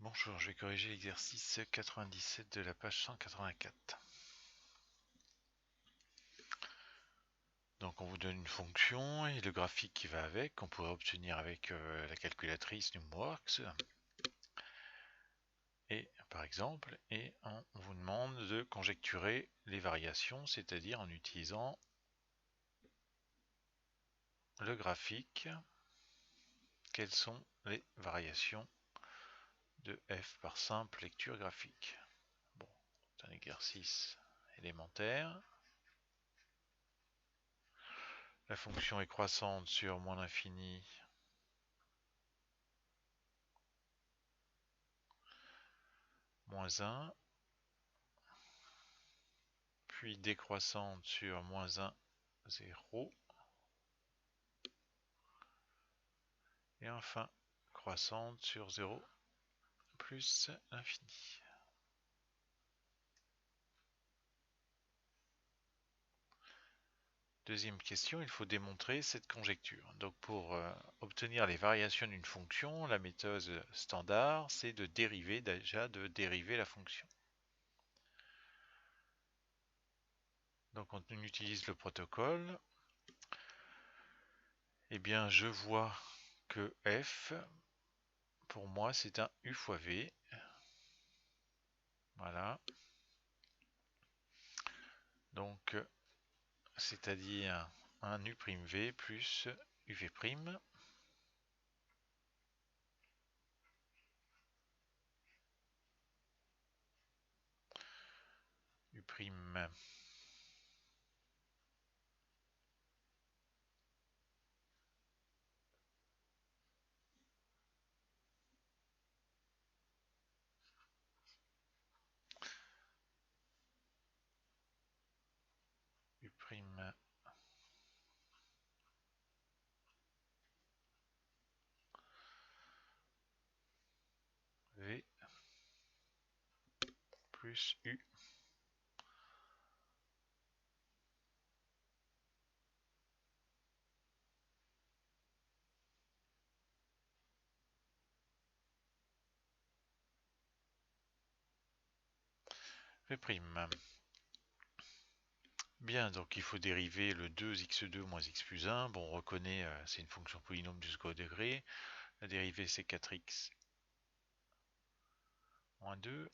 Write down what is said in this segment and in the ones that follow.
Bonjour, je vais corriger l'exercice 97 de la page 184. Donc on vous donne une fonction et le graphique qui va avec, qu'on pourrait obtenir avec la calculatrice NumWorks. Et par exemple, on vous demande de conjecturer les variations, c'est-à-dire en utilisant le graphique, quelles sont les variations de f par simple lecture graphique. Bon, c'est un exercice élémentaire. La fonction est croissante sur moins l'infini moins 1, puis décroissante sur moins 1, 0, et enfin croissante sur 0 plus l'infini. Deuxième question, il faut démontrer cette conjecture. Donc pour obtenir les variations d'une fonction, la méthode standard, c'est de dériver la fonction. Donc on utilise le protocole. Eh bien, je vois que f, pour moi, c'est un u fois v. Voilà. Donc, c'est-à-dire un u'v plus uv'. U', u', v plus u. v'. Bien, donc il faut dériver le 2x2 moins x plus 1. Bon, on reconnaît, c'est une fonction polynôme du second degré. La dérivée, c'est 4x moins 2.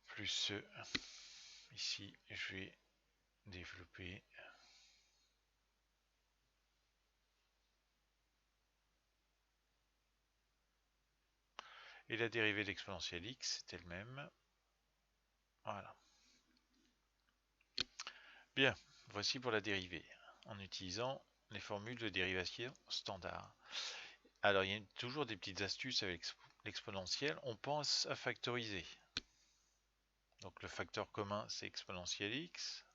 Plus, ici, je vais développer et la dérivée de l'exponentielle x, c'est elle-même. Voilà. Bien, voici pour la dérivée, en utilisant les formules de dérivation standard. Alors, il y a toujours des petites astuces avec l'exponentielle. On pense à factoriser. Donc, le facteur commun, c'est exponentielle x.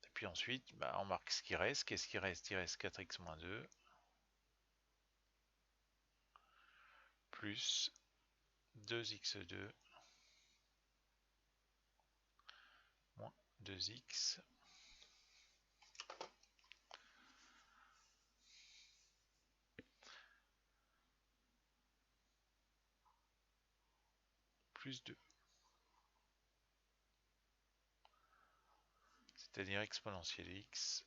Et puis ensuite, on marque ce qui reste. Qu'est-ce qui reste? Il reste 4x moins 2 plus 2x2 moins 2x plus 2. C'est-à-dire exponentielle x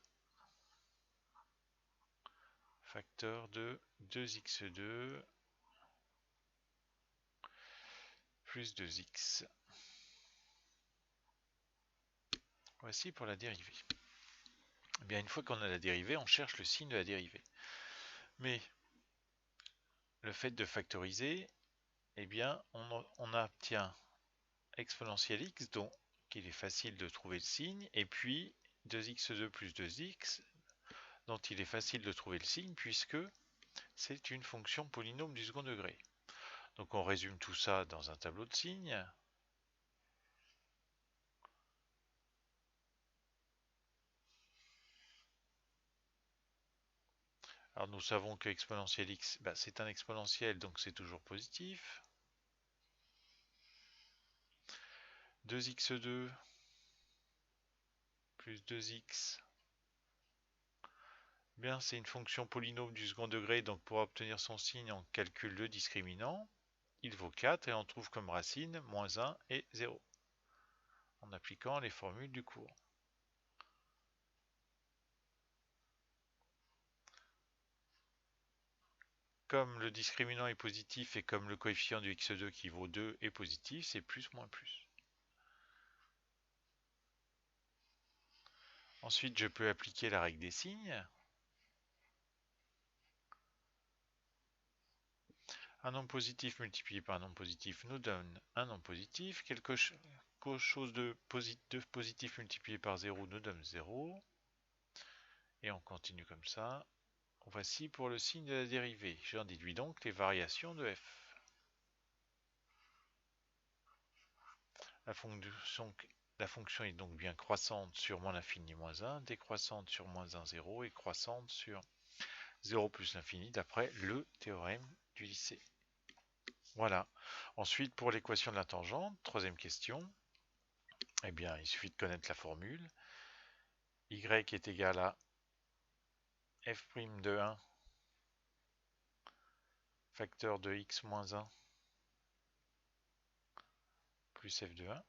facteur de 2x2 plus 2x. Voici pour la dérivée. Eh bien, une fois qu'on a la dérivée, on cherche le signe de la dérivée. Mais le fait de factoriser, eh bien, on obtient exponentielle x, donc il est facile de trouver le signe, et puis 2x2 plus 2x, dont il est facile de trouver le signe, puisque c'est une fonction polynôme du second degré. Donc on résume tout ça dans un tableau de signes. Alors nous savons que exponentielle x, c'est un exponentiel, donc c'est toujours positif. 2x2 plus 2x. Bien, c'est une fonction polynôme du second degré, donc pour obtenir son signe, on calcule le discriminant. Il vaut 4 et on trouve comme racine moins 1 et 0 en appliquant les formules du cours. Comme le discriminant est positif et comme le coefficient du x2 qui vaut 2 est positif, c'est plus moins plus. Ensuite, je peux appliquer la règle des signes. Un nombre positif multiplié par un nombre positif nous donne un nombre positif. Quelque chose de positif multiplié par 0 nous donne 0. Et on continue comme ça. Voici pour le signe de la dérivée. J'en déduis donc les variations de f. La fonction est donc bien croissante sur moins l'infini moins 1, décroissante sur moins 1, 0 et croissante sur 0 plus l'infini d'après le théorème du lycée. Voilà. Ensuite, pour l'équation de la tangente, troisième question, eh bien, il suffit de connaître la formule. Y est égal à f' de 1 facteur de x moins 1 plus f de 1.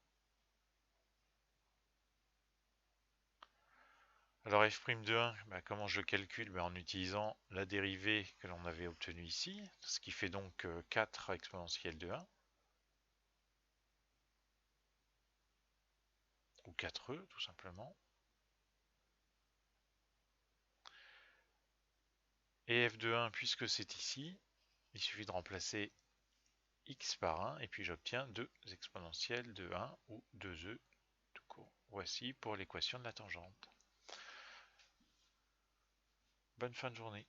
Alors f' de 1, comment je le calcule? En utilisant la dérivée que l'on avait obtenue ici, ce qui fait donc 4 exponentielle de 1. Ou 4e tout simplement. Et f de 1, puisque c'est ici, il suffit de remplacer x par 1 et puis j'obtiens 2 exponentielles de 1 ou 2e tout court. Voici pour l'équation de la tangente. Bonne fin de journée.